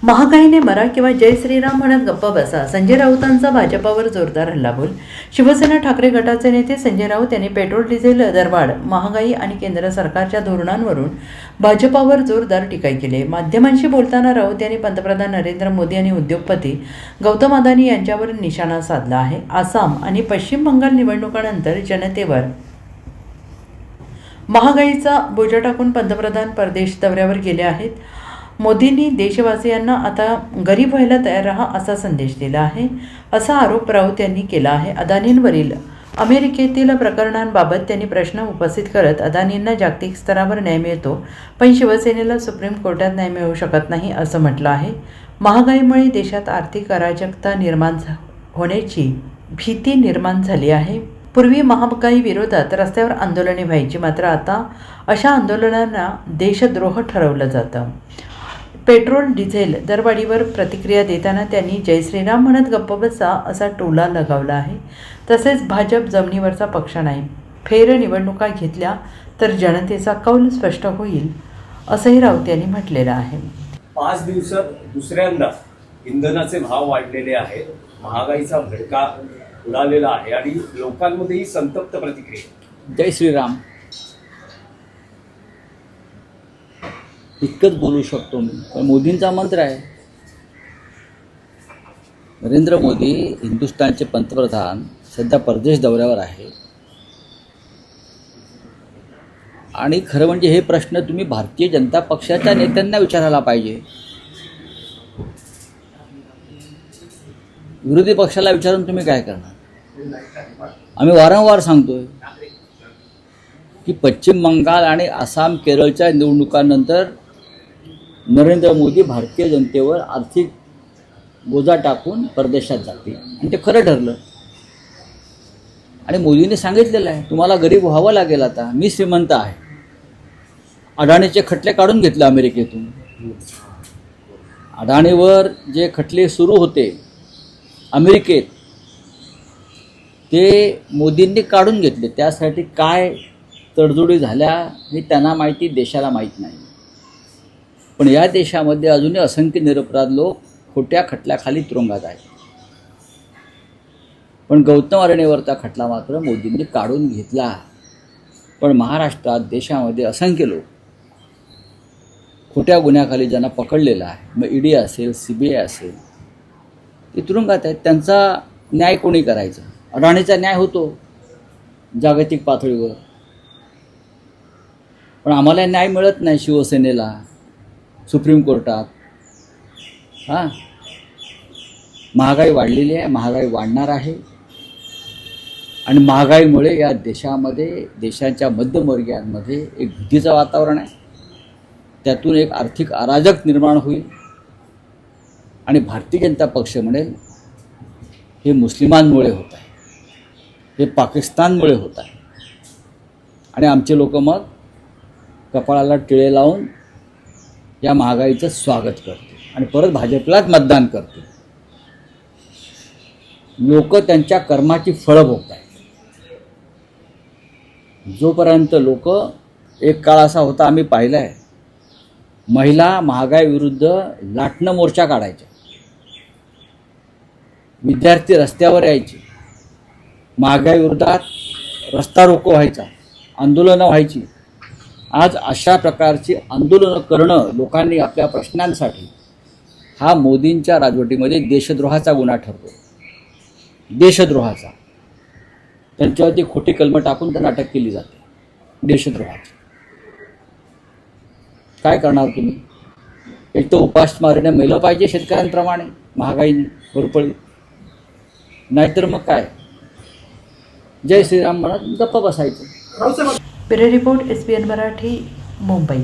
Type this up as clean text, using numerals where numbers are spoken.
महागाईने मरा किंवा जय श्रीराम म्हणत गप्प बसा. संजय राऊतांचा भाजपावर जोरदार हल्लाबोल. शिवसेना ठाकरे गटाचे नेते संजय राऊत यांनी पेट्रोल डिझेल दरवाढ, महागाई आणि केंद्र सरकारच्या धोरणांवरून भाजपावर जोरदार टीका केली. माध्यमांशी बोलताना राऊत यांनी पंतप्रधान नरेंद्र मोदी आणि उद्योगपती गौतम अदानी यांच्यावर निशाणा साधला आहे. आसाम आणि पश्चिम बंगाल निवडणुकांनंतर जनतेवर महागाईचा बोजा टाकून पंतप्रधान परदेश दौऱ्यावर गेले आहेत. मोदींनी देशवासियांना आता गरीब व्हायला तयार राहा असा संदेश दिला आहे, असा आरोप राऊत यांनी केला आहे. अदानींवरील अमेरिकेतील प्रकरणांबाबत त्यांनी प्रश्न उपस्थित करत अदानींना जागतिक स्तरावर न्याय मिळतो, पण शिवसेनेला सुप्रीम कोर्टात न्याय मिळू शकत नाही असं म्हटलं आहे. महागाईमुळे देशात आर्थिक अराजकता निर्माण होण्याची भीती निर्माण झाली आहे. पूर्वी महागाई विरोधात रस्त्यावर आंदोलने व्हायची, मात्र आता अशा आंदोलनांना देशद्रोह ठरवलं जातं. पेट्रोल डिझेल दरवाढीवर प्रतिक्रिया देताना त्यांनी जय श्रीराम म्हणत गप्प बसा असा टोला लगावला आहे. तसेच भाजप जमिनीवरचा पक्ष नाही, फेर निवडणुका घेतल्या तर जनतेचा कौल स्पष्ट होईल असंही राऊत यांनी म्हटलेलं आहे. 5 दिवसात दुसऱ्यांदा इंधनाचे भाव वाढलेले आहेत, महागाईचा भडका उडालेला आहे आणि लोकांमध्येही संतप्त प्रतिक्रिया. जय श्रीराम इतकंच बोलू शकतो मी, पण मोदींचा मंत्र आहे. नरेंद्र मोदी हिंदुस्थानचे पंतप्रधान सध्या परदेश दौऱ्यावर आहे आणि खरं म्हणजे हे प्रश्न तुम्ही भारतीय जनता पक्षाच्या नेत्यांना विचारायला पाहिजे. विरोधी पक्षाला विचारून तुम्ही काय करणार? आम्ही वारंवार सांगतोय की पश्चिम बंगाल आणि आसाम केरळच्या निवडणुकांनंतर नरेंद्र मोदी भारतीय जनतेवर आर्थिक बोजा टाकून परदेशात जातील आणि ते खरं ठरलं. आणि मोदींनी सांगितलेलं आहे तुम्हाला गरीब व्हावं लागेल. आता मी श्रीमंत आहे. अडाणीचे खटले काढून घेतले अमेरिकेतून. अडाणीवर जे खटले सुरू होते अमेरिकेत ते मोदींनी काढून घेतले. त्यासाठी काय तडजोडी झाल्या हे त्यांना माहिती, देशाला माहीत नाही. पण या देशामध्ये अजूनही असंख्य निरपराध लोक खोट्या खटल्याखाली तुरुंगात आहेत. पण गौतम अदानीवरचा खटला मात्र मोदींनी काढून घेतला. पण महाराष्ट्रात देशामध्ये असंख्य लोक खोट्या गुन्ह्याखाली ज्यांना पकडलेलं आहे, मग ईडी असेल, CBI असेल, ते तुरुंगात आहेत. त्यांचा न्याय कोणी करायचा? अडाणीचा न्याय होतो जागतिक पातळीवर, पण आम्हाला न्याय मिळत नाही शिवसेनेला सुप्रीम कोर्टात. महागाई वाढलेली आहे, महागाई वाढणार आहे आणि महागाईमुळे या देशामध्ये, देशाच्या मध्यमवर्गीयांमध्ये एक भीतीचं वातावरण आहे. त्यातून एक आर्थिक अराजक निर्माण होईल आणि भारतीय जनता पक्ष म्हणेल हे मुस्लिमांमुळे होत आहे, हे पाकिस्तानमुळे होत आहे आणि आमचे लोक मग कपाळाला टिळे लावून या महागाईचं स्वागत करते आणि परत भाजपलाच मतदान करते. लोक त्यांच्या कर्माची फळं भोगत आहेत. जोपर्यंत लोक, एक काळ असा होता आम्ही पाहिला आहे, महिला महागाई विरुद्ध लाटणं मोर्चा काढायच्या, विद्यार्थी रस्त्यावर यायचे, महागाई विरोधात रस्ता रोको व्हायचा, आंदोलनं व्हायची. आज अशा प्रकारची आंदोलनं करणं लोकांनी आपल्या प्रश्नांसाठी, हा मोदींच्या राजवटीमध्ये देशद्रोहाचा गुन्हा ठरतो. देशद्रोहाचा. त्यांच्यावरती खोटी कलमं टाकून त्यांना अटक केली जाते देशद्रोहाची. काय करणार तुम्ही? एक तर उपासमारीने मेलं पाहिजे शेतकऱ्यांप्रमाणे महागाईने भरपळी, नाहीतर मग काय जय श्रीराम म्हणत गप्प बसायचं. Bureau report SBN Marathi, Mumbai.